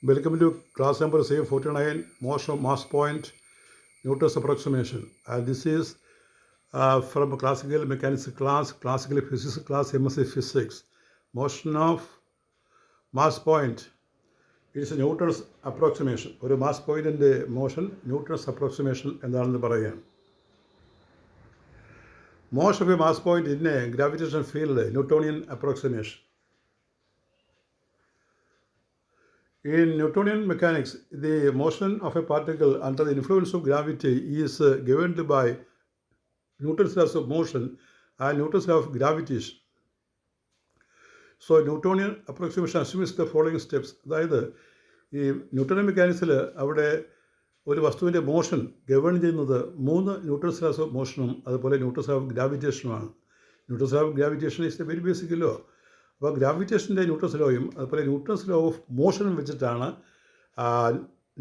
Welcome to class number same 49, motion of mass point, Newton's approximation. And this is from classical mechanics class, classical physics class, MSc physics. Motion of mass point is Newton's approximation. ഒരു mass പോയിന്റിൻ്റെ motion Newton's approximation എന്താണെന്ന് പറയാം. Motion of a mass point in a gravitational field, Newtonian approximation. In Newtonian mechanics, the motion of a particle under the influence of gravity is governed by Newton's laws of motion and Newton's law of gravitation. So, Newtonian approximation assumes the following steps. അതായത് ഈ ന്യൂട്ടണിയൻ മെക്കാനിക്സിൽ അവിടെ ഒരു വസ്തുവിൻ്റെ motion govern ചെയ്യുന്നത് 3 Newton's Las of മോഷനും അതുപോലെ Newton's law of ഗ്രാവിറ്റേഷനുമാണ്. Newton's law of gravitation is a very basic law. അപ്പോൾ ഗ്രാവിറ്റേഷൻ്റെ ന്യൂട്ടൺസ് ലോയും അതുപോലെ ന്യൂട്ടൺസ് ലോ ഓഫ് മോഷനും വെച്ചിട്ടാണ്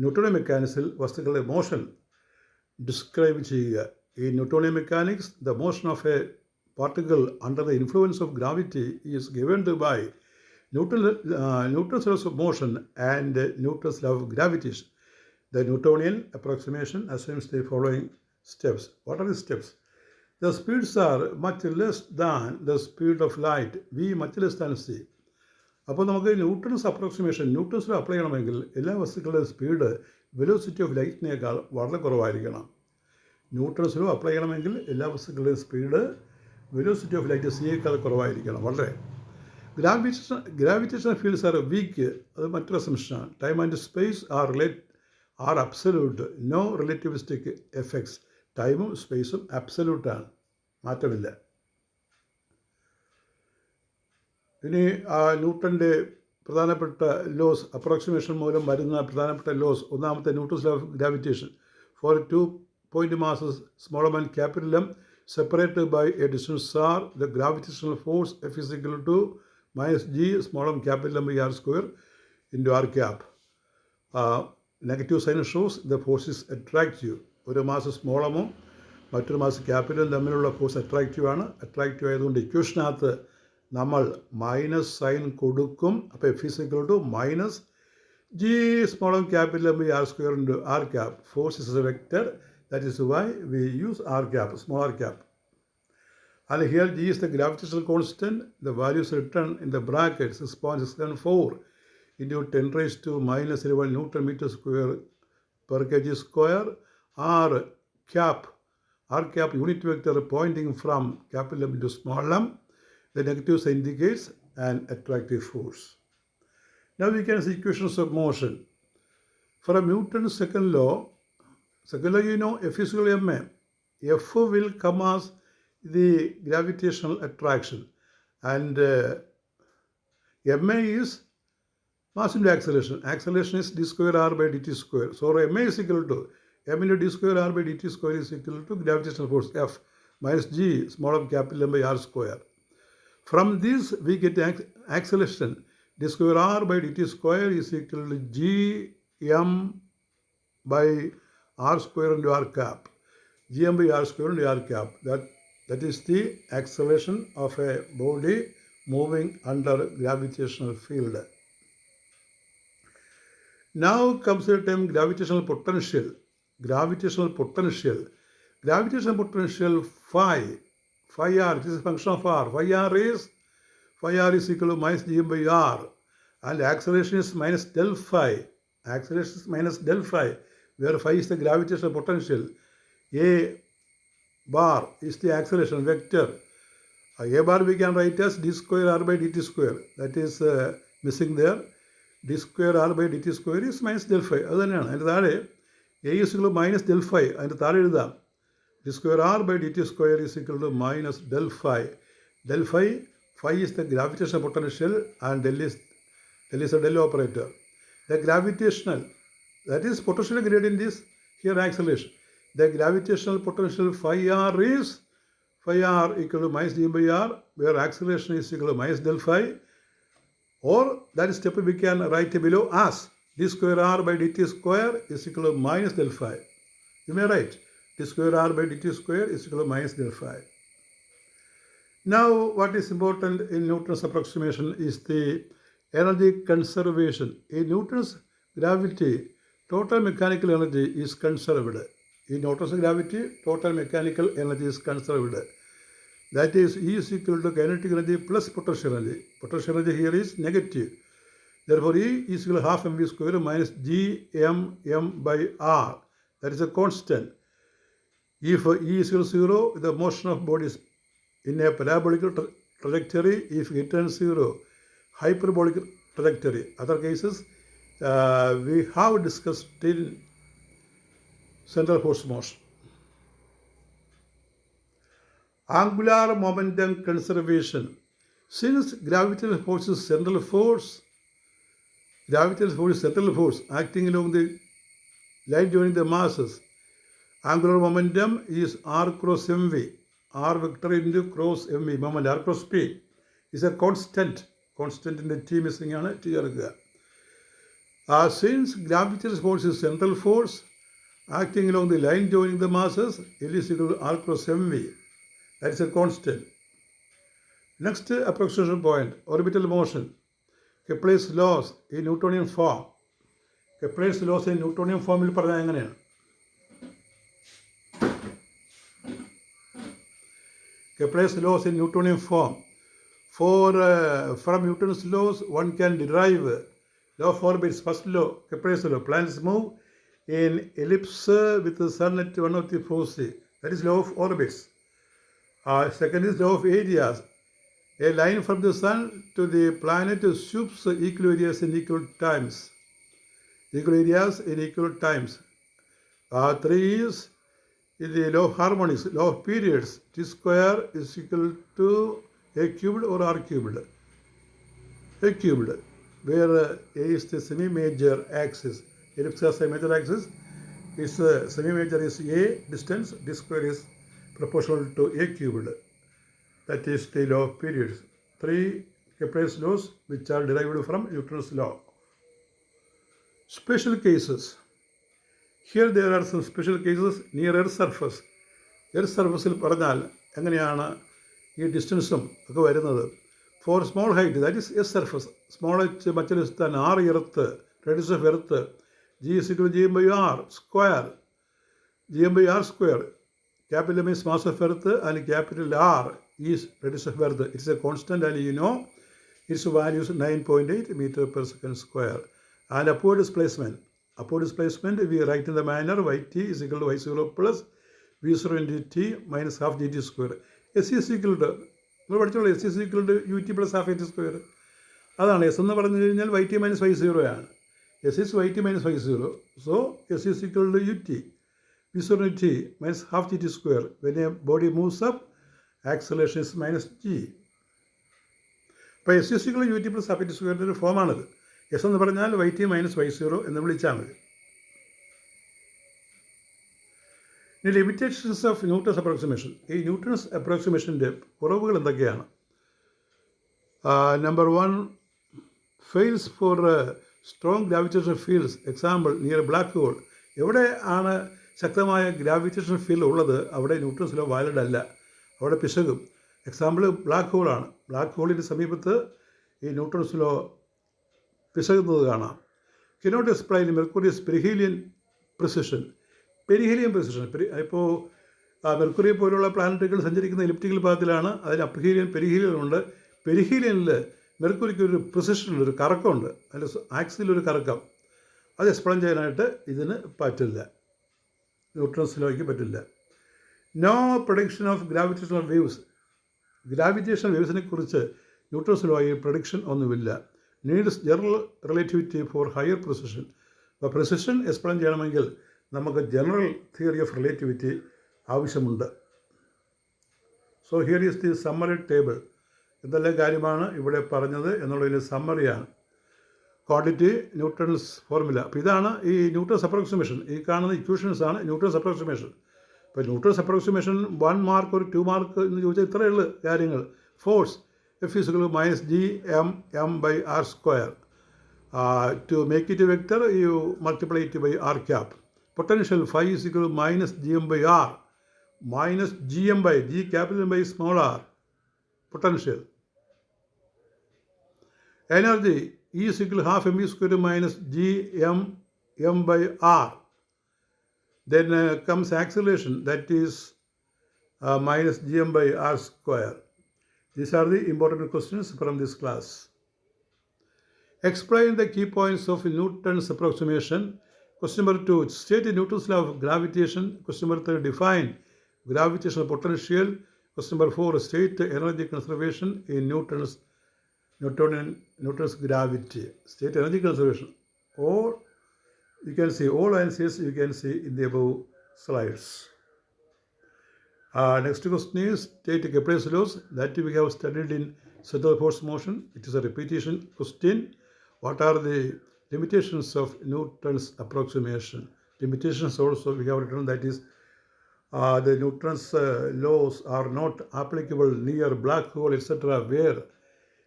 ന്യൂട്ടണിയൻ മെക്കാനിക്സിൽ വസ്തുക്കളുടെ മോഷൻ ഡിസ്ക്രൈബ് ചെയ്യുക. ഈ Newtonian mechanics the motion of a particle under the influence of gravity is given by Newton's laws of motion and Newton's law of gravitation. The Newtonian approximation assumes the following steps. What are the steps? The speeds are much less than the speed of light, v much less than c. അപ്പോൾ നമുക്ക് Newton's approximation ന്യൂട്ടൺസിൽ apply ചെയ്യണമെങ്കിൽ എല്ലാ വസ്തുക്കളുടെയും speed velocity of ലൈറ്റിനേക്കാൾ വളരെ കുറവായിരിക്കണം. ന്യൂട്ടൺസിലും apply ചെയ്യണമെങ്കിൽ എല്ലാ വസ്തുക്കളുടെയും സ്പീഡ് വെലോസിറ്റി ഓഫ് ലൈറ്റ് സിയേക്കാൾ കുറവായിരിക്കണം വളരെ. ഗ്രാവിറ്റേഷൻ ഫീൽഡ്സ് ആർ വീക്ക്, അത് മറ്റൊരു അസംഷനാണ്. Time and space are absolute, no relativistic effects. ടൈമും സ്പേസും അബ്സല്യൂട്ടാണ്, മാറ്റമില്ല. ഇനി ന്യൂട്ടൻ്റെ പ്രധാനപ്പെട്ട ലോസ്, അപ്രോക്സിമേഷൻ മൂലം വരുന്ന പ്രധാനപ്പെട്ട ലോസ്. ഒന്നാമത്തെ Newton's law of gravitation. For 2 point masses smaller than capital M separated by a distance r, the gravitational force F is equal to minus g small m capital M by r square into r cap. Negative sign shows the force is attractive. ഒരു mass സ്മോളമും മറ്റൊരു mass ക്യാപിറ്റലും തമ്മിലുള്ള force attractive ആണ്. Attractive ആയതുകൊണ്ട് ഇക്വേഷനകത്ത് നമ്മൾ minus sign കൊടുക്കും. അപ്പോൾ F is equal to minus G small m capital M by r square into r cap. Force is a vector. That is why we use r cap, small r cap. And here g is the gravitational constant. The value is written in the brackets 6.674 into 10 raised to minus 11 Newton meter square per kg square. R cap unit vector pointing from capital M to small m. The negative sign indicates an attractive force. Now we can see equations of motion. From Newton's second law, you know F is equal to ma. F will come as the gravitational attraction and ma is mass into acceleration. Acceleration is d square r by dt square. So ma is equal to m into d square r by dt square is equal to gravitational force F minus g small m capital M by r square. From this we get acceleration. D square r by dt square is equal to g m by r square into r cap. Gm by r square into r cap. That is the acceleration of a body moving under gravitational field. Now comes the term gravitational potential. Gravitational potential phi r. This is a function of r. Phi r is equal to minus gm by r, and acceleration is minus del phi. Acceleration is minus del phi, where phi is the gravitational potential. A bar is the acceleration vector. A bar we can write as d square r by dt square. That is missing there. D square r by dt square is minus del phi. അത് തന്നെയാണ്. അതിൻ്റെ താഴെ a is equal to minus del phi. അതിൻ്റെ താഴെ എഴുതാം d square r by dt square is equal to minus del phi. Del phi is the gravitational potential and del is a del operator. The gravitational, that is potential gradient is here acceleration. The gravitational potential phi r equal to minus d by r, where acceleration is equal to minus del phi, or that step we can write below as d square r by dt square is equal to minus del phi. You may write d square r by dt square is equal to minus del phi. Now what is important in Newton's approximation is the energy conservation. In Newton's gravity, total mechanical energy is conserved. In notice gravity, total mechanical energy is conserved. That is E is equal to kinetic energy plus potential energy. Potential energy here is negative. Therefore, E is equal to half mv square minus gmm by r. That is a constant. If E is equal to 0, the motion of body is in a parabolic trajectory. If it turns 0, hyperbolic trajectory. Other cases we have discussed in central force motion. Angular momentum conservation. Since gravitational force is central force acting along the line joining the masses, angular momentum is r cross mv. R vector into cross mv, moment r cross p is a constant. Constant T missing ആണ് T ചേർക്കുക. Since gravitational force is central force acting along the line joining the masses, L is equal to r cross mv. That is a constant. Next approximation point, orbital motion. Kepler's laws in Newtonian form. Kepler's laws in Newtonian form il പറഞ്ഞാൽ എങ്ങനെയാണ്? Kepler's laws in Newtonian form. From Newton's laws, one can derive law of orbits. First law, Kepler's law. Planets move in ellipse with the sun at 1/4. That is law of orbits. Second is law of areas. A line from the sun to the planet sweeps equal areas in equal times. Three is the law of harmonies, law of periods. T square is equal to a cubed or r cubed. A cubed, where a is the semi-major axis. Ellipse has a major axis. Its semi-major is a distance. D square is proportional to a cubed. That is the law of periods. 3 Kepler's laws which are derived from Newton's law. Special cases. Here there are some special cases near Earth's surface. Earth's surface പറഞ്ഞാൽ എങ്ങനെയാണ് ഈ ഡിസ്റ്റൻസും ഒക്കെ വരുന്നത്? For small height, that is Earth's surface. Small h much less than r earth, radius of earth, g is equal to gm by r square. Capital M is mass of earth and capital R is radius of earth. It's a constant and you know its value is 9.8 meter per second square. And upward displacement we write in the manner yt is equal to y0 plus v0 into t minus half dt square. S is equal to S is equal to ut plus half at square. അതാണ് S എന്ന് പറഞ്ഞു കഴിഞ്ഞാൽ yt minus y0 ആണ്. S is yt minus y0. So S is equal to ut v0 into t minus half gt square. When a body moves up, acceleration is minus g. അപ്പോൾ s is equal ut plus half t സ്ക്വയറിൻ്റെ ഒരു ഫോമാണിത്. S എന്ന് പറഞ്ഞാൽ yt minus y0 എന്ന് വിളിച്ചാൽ മതി. ഇനി limitations of Newton's approximation. ഈ ന്യൂട്ടൺസ് അപ്രോക്സിമേഷൻ്റെ കുറവുകൾ എന്തൊക്കെയാണ്? Number 1, fails four strong gravitational fields. Example near black hole. എവിടെ ആണ് ശക്തമായ ഗ്രാവിറ്റേഷണൽ ഫീൽഡ് ഉള്ളത് അവിടെ ന്യൂട്ടൺസ് ലോ വാലിഡ് അല്ല, അവിടെ പിശകും. എക്സാമ്പിൾ ബ്ലാക്ക് ഹോളാണ്. ബ്ലാക്ക് ഹോളിൻ്റെ സമീപത്ത് ഈ ന്യൂട്ടൺസ് ലോ പിശകുന്നത് കാണാം. Cannot explain Mercury's perihelion precision. ഇപ്പോൾ മെർക്കുറി പോലുള്ള പ്ലാനറ്റുകൾ സഞ്ചരിക്കുന്ന എലിപ്റ്റിക്കൽ പാത്തിലാണ്. അതിന് പെരിഹീലിയൻ ഉണ്ട്. പെരിഹീലിയനിൽ മെർക്കുറിക്ക് ഒരു പ്രിസിഷനുണ്ട്, ഒരു കറക്കമുണ്ട്, അതിൽ ആക്സിലൊരു കറക്കം. അത് എക്സ്പ്ലെയിൻ ചെയ്യാനായിട്ട് ഇതിന് പറ്റില്ല, ന്യൂട്ടൺസ് ലോയ്ക്ക് പറ്റില്ല. No prediction of gravitational waves. Gravitational വേവ്സിനെ കുറിച്ച് ന്യൂട്ടൺസ് ലോയിൽ പ്രഡിക്ഷൻ ഒന്നുമില്ല. Needs general relativity for higher precision. അപ്പോൾ പ്രിസിഷൻ എക്സ്പ്ലെയിൻ ചെയ്യണമെങ്കിൽ നമുക്ക് ജനറൽ തിയറി ഓഫ് റിലേറ്റിവിറ്റി ആവശ്യമുണ്ട്. So here is the summary table. എന്തെല്ലാം കാര്യമാണ് ഇവിടെ പറഞ്ഞത് എന്നുള്ളതിൻ്റെ സമ്മറിയാണ്. Quantity, Newton's formula. അപ്പോൾ ഇതാണ് ഈ ന്യൂട്ടൺസ് അപ്രോക്സിമേഷൻ. ഈ കാണുന്ന ഇക്വേഷൻസ് ആണ് ന്യൂട്ടൺസ് അപ്രോക്സിമേഷൻ. ഇപ്പോൾ ന്യൂട്ടൺസ് അപ്രോക്സിമേഷൻ 1 മാർക്ക് ഒരു 2 മാർക്ക് എന്ന് ചോദിച്ചാൽ ഇത്രയേ ഉള്ളൂ കാര്യങ്ങൾ. Force F is equal to minus gm by r square. To make it a vector, you multiply it by r cap. Potential phi is equal to minus gm by r minus gm by g capital by small r. Potential. Energy E is equal to half mv square minus m by r. Then comes acceleration, that is minus gm by r square. These are the important questions from this class. Explain the key points of Newton's approximation. Question number 2. State Newton's law of gravitation. Question number 3. Define gravitational potential. Question number 4. State energy conservation in Newton's gravity. State energy conservation. Or you can see all answers you can see in the above slides. Next question is state Kepler's laws that we have studied in central force motion. It is a repetition question. What are the limitations of Newton's approximation? Limitations also we have written, that is the Newton's laws are not applicable near black hole, etc., where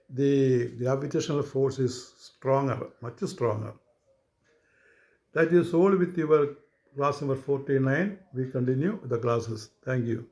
the gravitational force is stronger, much stronger. That is all with your class number 49. We continue the classes. Thank you.